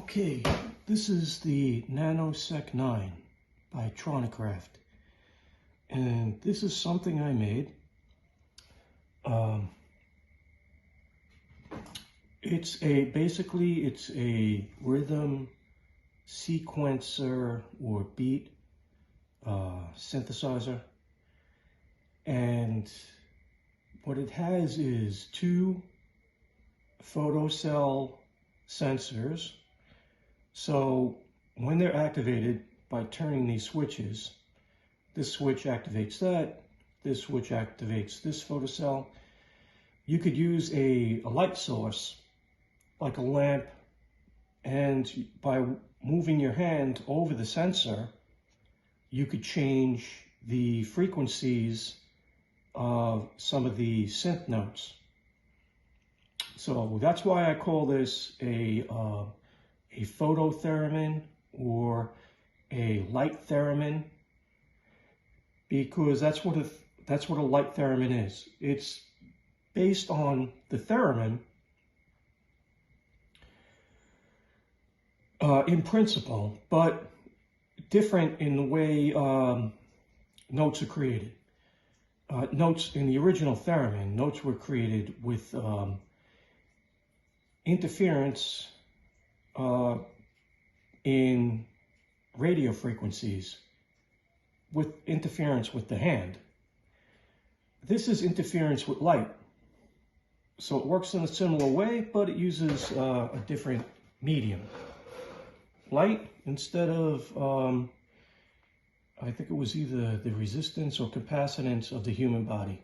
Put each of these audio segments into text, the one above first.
Okay, this is the NanoSeq-9 by Tronicraft, and this is something I made. It's a rhythm sequencer or beat synthesizer, and what it has is two photocell sensors. So when they're activated by turning these switches, this switch activates that, this switch activates this photocell. You could use a light source, like a lamp, and by moving your hand over the sensor, you could change the frequencies of some of the synth notes. So that's why I call this a phototheremin or a light theremin, because that's what a light theremin is. It's based on the theremin in principle, but different in the way notes are created. Notes in the original theremin, notes were created with interference in radio frequencies, with interference with the hand. This is interference with light. So it works in a similar way, but it uses a different medium. Light instead of, I think it was either the resistance or capacitance of the human body.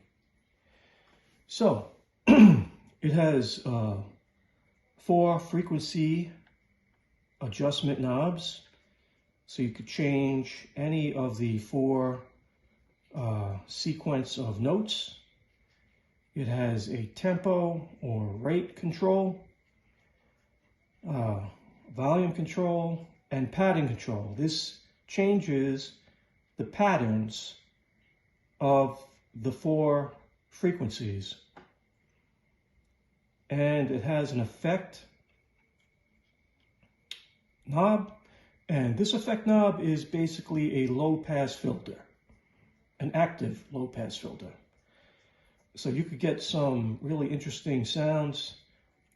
So it has 4 frequency adjustment knobs, so you could change any of the 4 sequence of notes. It has a tempo or rate control, volume control, and pattern control. This changes the patterns of the 4 frequencies. And it has an effect knob, and this effect knob is basically a low-pass filter, an active low-pass filter. So you could get some really interesting sounds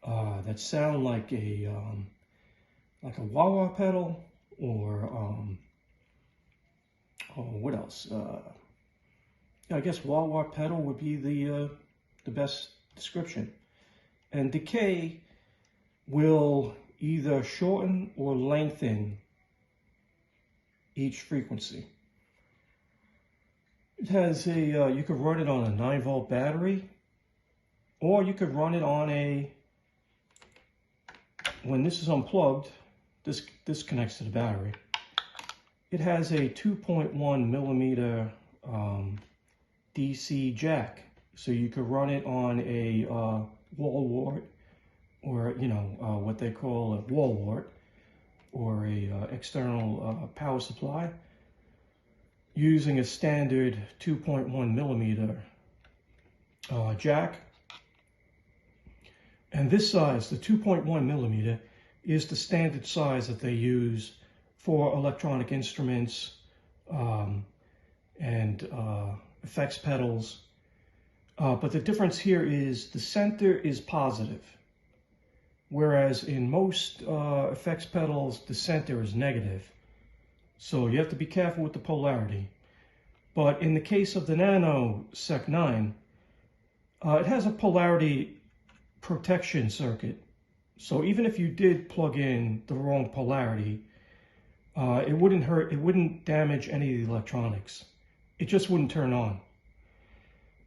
that sound like a wah-wah pedal, or oh, what else? I guess wah-wah pedal would be the best description. And decay will either shorten or lengthen each frequency. It has a, you could run it on a 9-volt battery, or you could run it on a, when this is unplugged, this connects to the battery. It has a 2.1 millimeter DC jack, so you could run it on a wall wart, or what they call a wall wart, or a external power supply, using a standard 2.1 millimeter jack. And this size, the 2.1 millimeter, is the standard size that they use for electronic instruments and effects pedals. But the difference here is the center is positive, whereas in most effects pedals, the center is negative. So you have to be careful with the polarity. But in the case of the NanoSeq-9, it has a polarity protection circuit. So even if you did plug in the wrong polarity, it wouldn't hurt, it wouldn't damage any of the electronics. It just wouldn't turn on.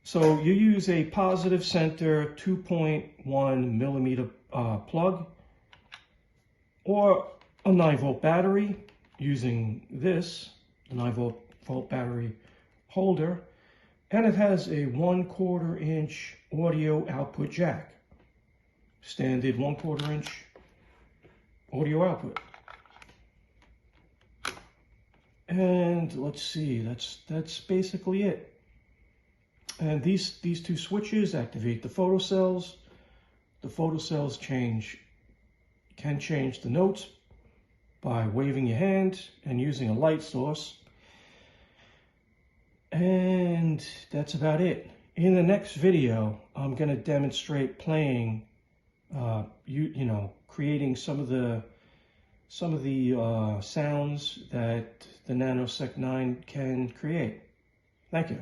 So you use a positive center 2.1 millimeter plug, or a 9-volt battery using this, the 9-volt battery holder, and it has a 1/4 inch audio output jack, standard 1/4 inch audio output. And let's see, that's basically it. And these 2 switches activate the photocells. The photocells can change the notes by waving your hand and using a light source. And that's about it. In the next video, I'm going to demonstrate playing, creating some of the sounds that the NanoSeq-9 can create. Thank you.